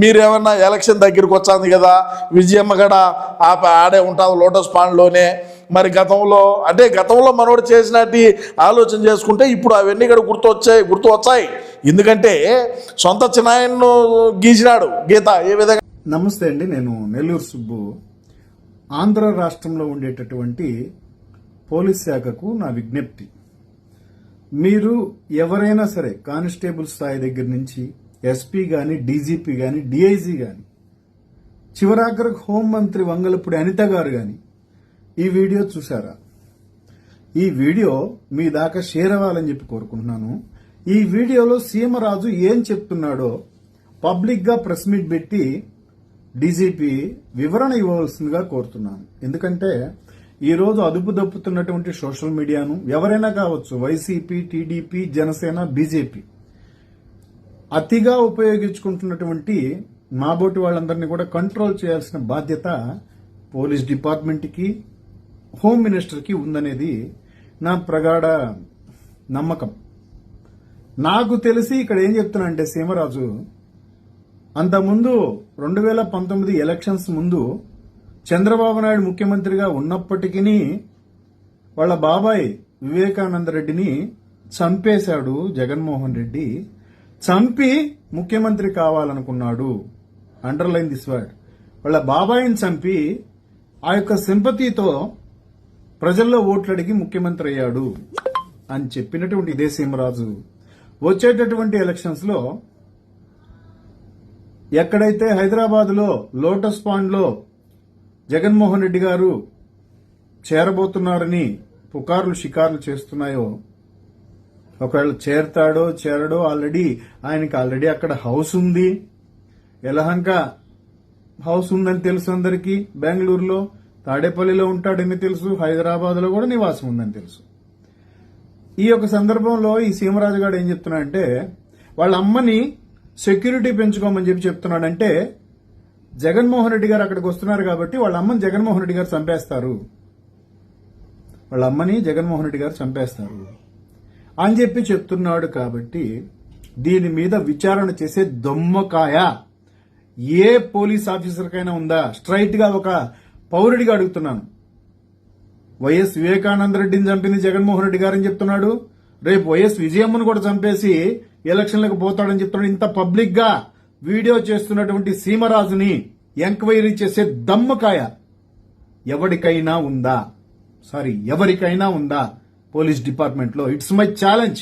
మీరేమన్నా ఎలక్షన్ దగ్గరికి వచ్చింది కదా, విజయమ్మ గడ ఆడే ఉంటుంది లోటస్ పాండ్లోనే. మరి గతంలో మనోడు చేసినట్టు ఆలోచన చేసుకుంటే ఇప్పుడు అవన్నీ కూడా గుర్తు వచ్చాయి. ఎందుకంటే సొంత చిన్నాయన్ను గీసినాడు గీత ఏ విధంగా. నమస్తే అండి, నేను నెల్లూరు సుబ్బు. ఆంధ్ర రాష్ట్రంలో ఉండేటటువంటి పోలీస్ శాఖకు నా విజ్ఞప్తి, మీరు ఎవరైనా సరే కానిస్టేబుల్ స్థాయి దగ్గర నుంచి ఎస్పీ గాని, డీజీపీ గాని, డిఐజీ గాని, చివరాఖరకు హోంమంత్రి వంగలపూడి అనిత గారు గాని ఈ వీడియో చూసారా? ఈ వీడియో మీ దాకా షేర్ అవ్వాలని చెప్పి కోరుకుంటున్నాను. ఈ వీడియోలో సీమరాజు ఏం చెప్తున్నాడో పబ్లిక్ గా ప్రెస్ మీట్ పెట్టి డీజీపీ వివరణ ఇవ్వవలసిందిగా కోరుతున్నాను. ఎందుకంటే ఈ రోజు అదుపు దప్పుతున్నటువంటి సోషల్ మీడియాను ఎవరైనా కావచ్చు, వైసీపీ, టీడీపీ, జనసేన, బీజేపీ, అతిగా ఉపయోగించుకుంటున్నటువంటి మాబోటి వాళ్ళందరినీ కూడా కంట్రోల్ చేయాల్సిన బాధ్యత పోలీస్ డిపార్ట్మెంట్ కి, హోమ్ మినిస్టర్ కి ఉందనేది నా ప్రగాఢ నమ్మకం. నాకు తెలిసి ఇక్కడ ఏం చెప్తున్నా అంటే సీమరాజు, అంతకుముందు 2019 ఎలక్షన్స్ ముందు చంద్రబాబు నాయుడు ముఖ్యమంత్రిగా ఉన్నప్పటికీ వాళ్ళ బాబాయ్ వివేకానంద రెడ్డిని చంపేశాడు జగన్మోహన్ రెడ్డి. చంపి ముఖ్యమంత్రి కావాలనుకున్నాడు. Underline this word. వాళ్ళ బాబాయిని చంపి ఆ యొక్క సింపతితో ప్రజల్లో ఓట్లు అడిగి ముఖ్యమంత్రి అయ్యాడు అని చెప్పినటువంటి ఇదే సీమరాజు వచ్చేటటువంటి ఎలక్షన్స్ లో ఎక్కడైతే హైదరాబాద్ లో లోటస్ పాండ్ లో జగన్మోహన్ రెడ్డి గారు చేరబోతున్నారని పుకార్లు షికార్లు చేస్తున్నాయో, ఒకవేళ చేరడో ఆయనకి ఆల్రెడీ అక్కడ హౌస్ ఉంది, యలహంక హౌస్ ఉందని తెలుసు అందరికీ. బెంగళూరులో తాడేపల్లిలో ఉంటాడని తెలుసు, హైదరాబాద్ లో కూడా నివాసం ఉందని తెలుసు. ఈ యొక్క సందర్భంలో ఈ సీమరాజు గారు ఏం చెప్తున్నాడంటే, వాళ్ళ అమ్మని సెక్యూరిటీ పెంచుకోమని చెప్తున్నాడంటే, జగన్మోహన్ రెడ్డి గారు అక్కడికి వస్తున్నారు కాబట్టి వాళ్ళ అమ్మని జగన్మోహన్ రెడ్డి గారు చంపేస్తారు, వాళ్ళ అమ్మని జగన్మోహన్ రెడ్డి గారు చంపేస్తారు అని చెప్పి చెప్తున్నాడు. కాబట్టి దీని మీద విచారణ చేసే దొమ్మకాయ ఏ పోలీస్ ఆఫీసర్కైనా ఉందా? స్ట్రైట్ గా ఒక పౌరుడిగా అడుగుతున్నాను. వైఎస్ వివేకానంద రెడ్డిని చంపింది జగన్మోహన్ రెడ్డి గారని చెప్తున్నాడు. రేపు వైఎస్ విజయమ్మను కూడా చంపేసి ఎలక్షన్లకు పోతాడని చెప్తున్నాడు. ఇంత పబ్లిక్ గా వీడియో చేస్తున్నటువంటి సీమరాజుని ఎంక్వైరీ చేసే దమ్మకాయ ఎవరికైనా ఉందా పోలీస్ డిపార్ట్మెంట్ లో? It's my challenge.